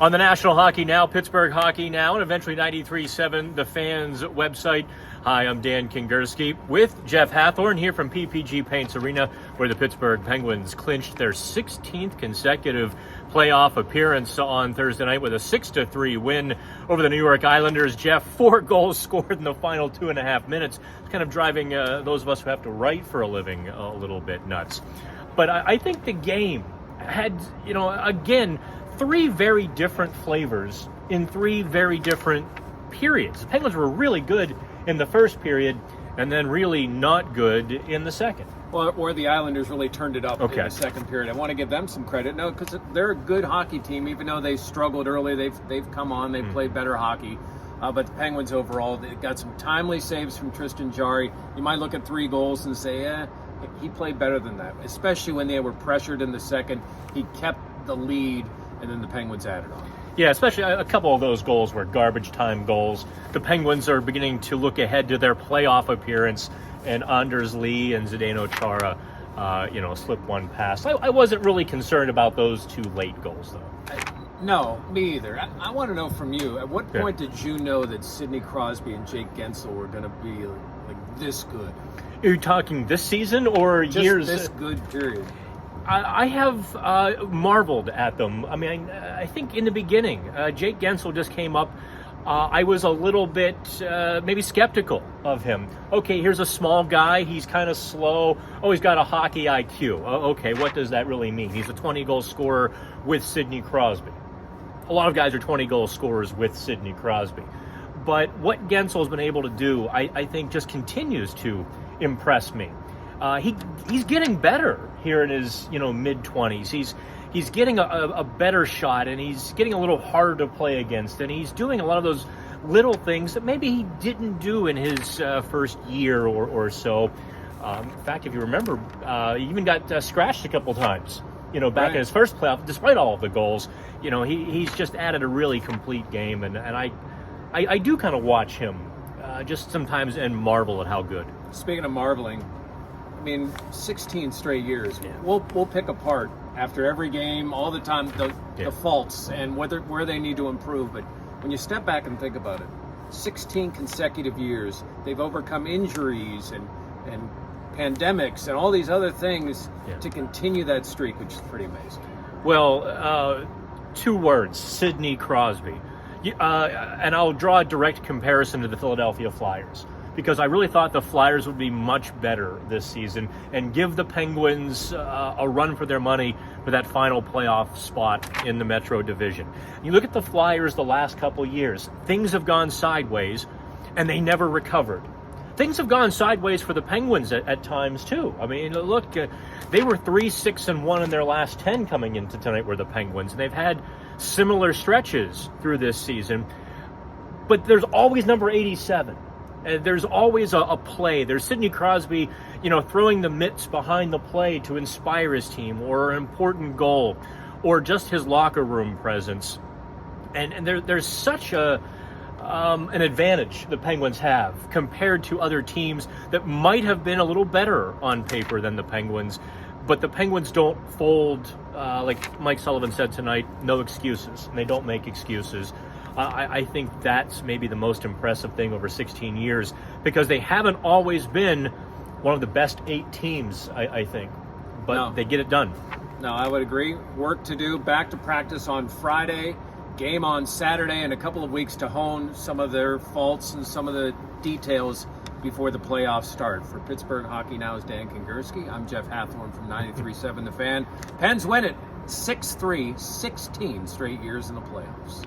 On the National Hockey Now, Pittsburgh Hockey Now, and eventually 93.7, the Fans website. Hi, I'm Dan Kingerski with Jeff Hathhorn here from PPG Paints Arena, where the Pittsburgh Penguins clinched their 16th consecutive playoff appearance on Thursday night with a 6-3 win over the New York Islanders. Jeff, 4 goals scored in the final 2.5 minutes. It's kind of driving those of us who have to write for a living a little bit nuts. But I think the game had, again, 3 very different flavors in 3 very different periods. The Penguins were really good in the first period and then really not good in the second. Well, or the Islanders really turned it up in the second period. I want to give them some credit. No, because they're a good hockey team. Even though they struggled early, they've come on. They've played better hockey. But the Penguins overall, they got some timely saves from Tristan Jarry. You might look at 3 goals and say, he played better than that, especially when they were pressured in the second. He kept the lead, and then the Penguins added on. Yeah, especially a couple of those goals were garbage time goals. The Penguins are beginning to look ahead to their playoff appearance, and Anders Lee and Zdeno Chara, slip one past. I wasn't really concerned about those 2 late goals, though. No, me either. I want to know from you, at what point did you know that Sidney Crosby and Jake Guentzel were going to be like this good? Are you talking this season or just years? This good period. I have marveled at them. I mean, I think in the beginning, Jake Guentzel just came up. I was a little bit maybe skeptical of him. Okay, here's a small guy. He's kind of slow. Oh, he's got a hockey IQ. Okay, what does that really mean? He's a 20-goal scorer with Sidney Crosby. A lot of guys are 20-goal scorers with Sidney Crosby. But what Guentzel's been able to do, I think, just continues to impress me. He's getting better here in his mid-20s. He's getting a better shot, and he's getting a little harder to play against, and he's doing a lot of those little things that maybe he didn't do in his first year or so. In fact, if you remember, he even got scratched a couple times. Back in his first playoff, despite all of the goals. He's just added a really complete game, and I do kind of watch him just sometimes and marvel at how good. Speaking of marveling, 16 straight years. Yeah. We'll pick apart after every game, all the time, the faults and where they need to improve. But when you step back and think about it, 16 consecutive years, they've overcome injuries and pandemics and all these other things to continue that streak, which is pretty amazing. Well, 2 words: Sidney Crosby. And I'll draw a direct comparison to the Philadelphia Flyers, because I really thought the Flyers would be much better this season and give the Penguins a run for their money for that final playoff spot in the Metro Division. You look at the Flyers the last couple years, things have gone sideways, and they never recovered. Things have gone sideways for the Penguins at times, too. Look, they were 3-6-1 in their last 10 coming into tonight were the Penguins, and they've had similar stretches through this season. But there's always number 87. There's always a play. There's Sidney Crosby, throwing the mitts behind the play to inspire his team, or an important goal, or just his locker room presence. And there's such an advantage the Penguins have compared to other teams that might have been a little better on paper than the Penguins. But the Penguins don't fold, like Mike Sullivan said tonight, no excuses. And they don't make excuses. I think that's maybe the most impressive thing over 16 years, because they haven't always been one of the best 8 teams, I think. But they get it done. No, I would agree. Work to do. Back to practice on Friday. Game on Saturday, and a couple of weeks to hone some of their faults and some of the details before the playoffs start. For Pittsburgh Hockey Now's Dan Kingerski, I'm Jeff Hathhorn from 93.7 The Fan. Pens win it 6-3, 16 straight years in the playoffs.